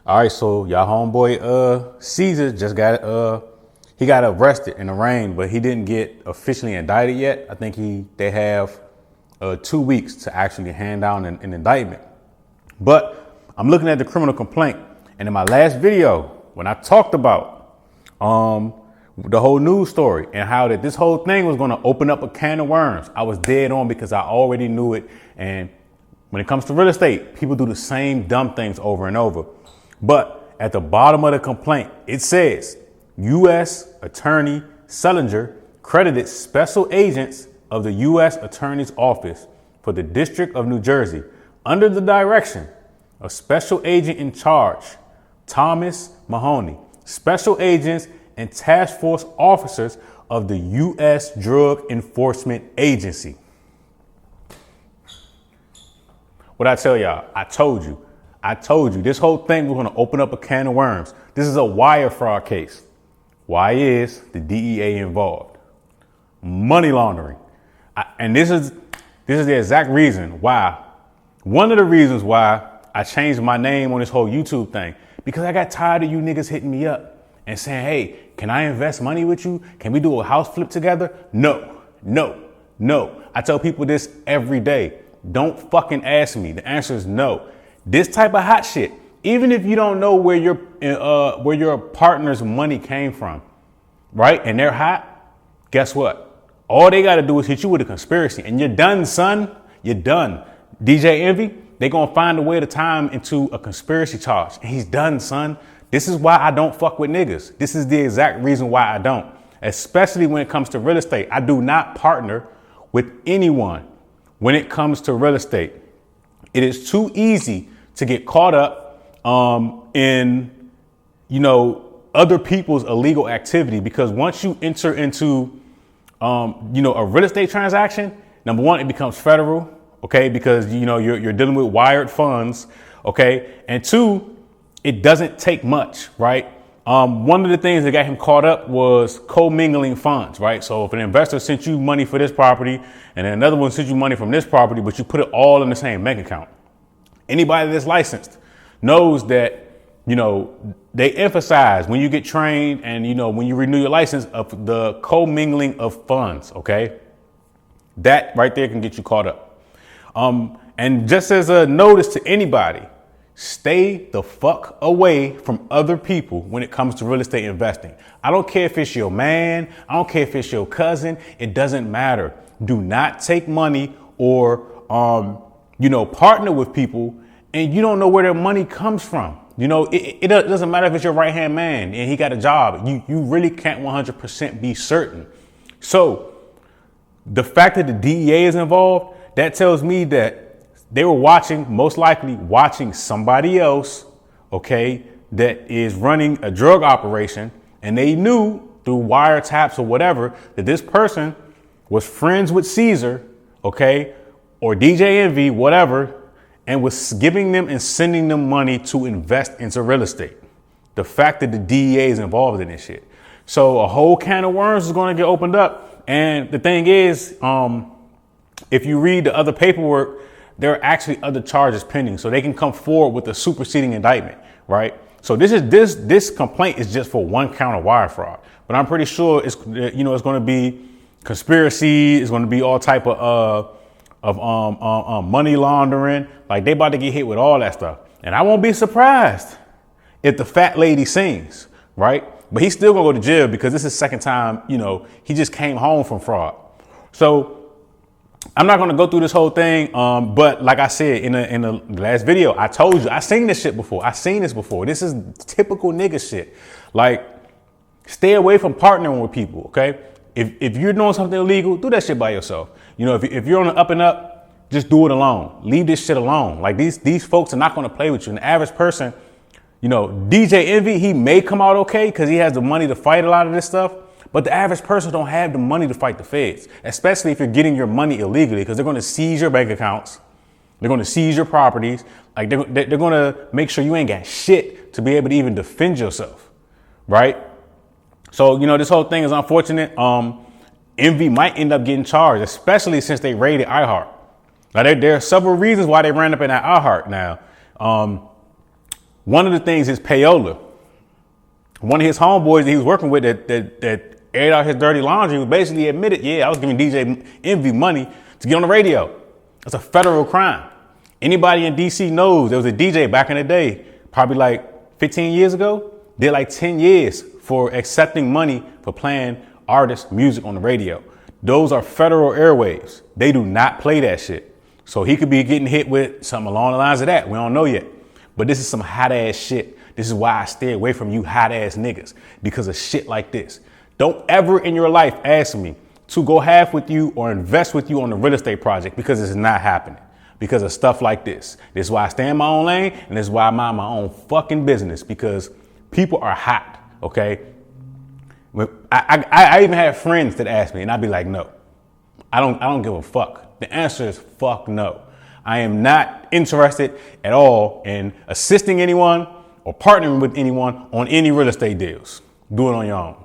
All right, so y'all homeboy Cesar just got he got arrested in the rain, but he didn't get officially indicted yet. I think they have 2 weeks to actually hand down an indictment. But I'm looking at the criminal complaint, and in my last video, when I talked about the whole news story and how that this whole thing was going to open up a can of worms, I was dead on because I already knew it. And when it comes to real estate, people do the same dumb things over and over. But at the bottom of the complaint, it says U.S. Attorney Selinger credited special agents of the U.S. Attorney's Office for the District of New Jersey under the direction of Special Agent in Charge Thomas Mahoney, special agents and task force officers of the U.S. Drug Enforcement Agency. What I tell y'all? I told you this whole thing was going to open up a can of worms. This is a wire fraud case. Why is the DEA involved? Money laundering. And this is the exact reason why. One of the reasons why I changed my name on this whole YouTube thing, because I got tired of you niggas hitting me up and saying, hey, can I invest money with you? Can we do a house flip together? No. I tell people this every day. Don't fucking ask me. The answer is no. This type of hot shit, even if you don't know where your partner's money came from, right? And they're hot, guess what? All they got to do is hit you with a conspiracy and you're done, son. You're done. DJ Envy, they going to find a way to tie him into a conspiracy charge. And he's done, son. This is why I don't fuck with niggas. This is the exact reason why I don't, especially when it comes to real estate. I do not partner with anyone when it comes to real estate. It is too easy to get caught up in, other people's illegal activity, because once you enter into, a real estate transaction, number one, it becomes federal, okay, because, you're dealing with wired funds, okay, and two, it doesn't take much, right? One of the things that got him caught up was commingling funds, right? So if an investor sent you money for this property and then another one sent you money from this property, but you put it all in the same bank account. Anybody that's licensed knows that, they emphasize when you get trained and, when you renew your license of the commingling of funds. OK, that right there can get you caught up. And just as a notice to anybody, stay the fuck away from other people when it comes to real estate investing. I don't care if it's your man. I don't care if it's your cousin. It doesn't matter. Do not take money or, partner with people and you don't know where their money comes from. It doesn't matter if it's your right hand man and he got a job. You really can't 100% be certain. So the fact that the DEA is involved, that tells me that they were most likely watching somebody else, okay, that is running a drug operation. And they knew through wiretaps or whatever that this person was friends with Cesar, okay, or DJ Envy, whatever, and was giving them and sending them money to invest into real estate. The fact that the DEA is involved in this shit. So a whole can of worms is going to get opened up. And the thing is, if you read the other paperwork, there are actually other charges pending, so they can come forward with a superseding indictment, right? So this complaint is just for one count of wire fraud, but I'm pretty sure it's going to be conspiracy. It's going to be all type of money laundering. Like they about to get hit with all that stuff, and I won't be surprised if the fat lady sings, right? But he's still gonna go to jail because this is the second time, he just came home from fraud. So I'm not going to go through this whole thing. But like I said in the last video, I told you I seen this shit before. I seen this before. This is typical nigga shit. Like, stay away from partnering with people. OK, if you're doing something illegal, do that shit by yourself. If you're on the up and up, just do it alone. Leave this shit alone. Like these folks are not going to play with you. And the average person, DJ Envy, he may come out OK because he has the money to fight a lot of this stuff. But the average person don't have the money to fight the feds, especially if you're getting your money illegally, because they're going to seize your bank accounts. They're going to seize your properties. Like they're going to make sure you ain't got shit to be able to even defend yourself. Right. So, this whole thing is unfortunate. Envy might end up getting charged, especially since they raided iHeart. Now, there are several reasons why they ran up in that iHeart now. One of the things is payola. One of his homeboys that he was working with that aired out his dirty laundry was basically admitted, yeah, I was giving DJ Envy money to get on the radio. That's a federal crime. Anybody in DC knows there was a DJ back in the day, probably like 15 years ago, did like 10 years for accepting money for playing artists' music on the radio. Those are federal airwaves. They do not play that shit. So he could be getting hit with something along the lines of that. We don't know yet. But this is some hot ass shit. This is why I stay away from you hot ass niggas, because of shit like this. Don't ever in your life ask me to go half with you or invest with you on the real estate project, because it's not happening because of stuff like this. This is why I stay in my own lane, and this is why I mind my own fucking business, because people are hot, okay? I even have friends that ask me, and I'd be like, no, I don't give a fuck. The answer is fuck no. I am not interested at all in assisting anyone or partnering with anyone on any real estate deals. Do it on your own.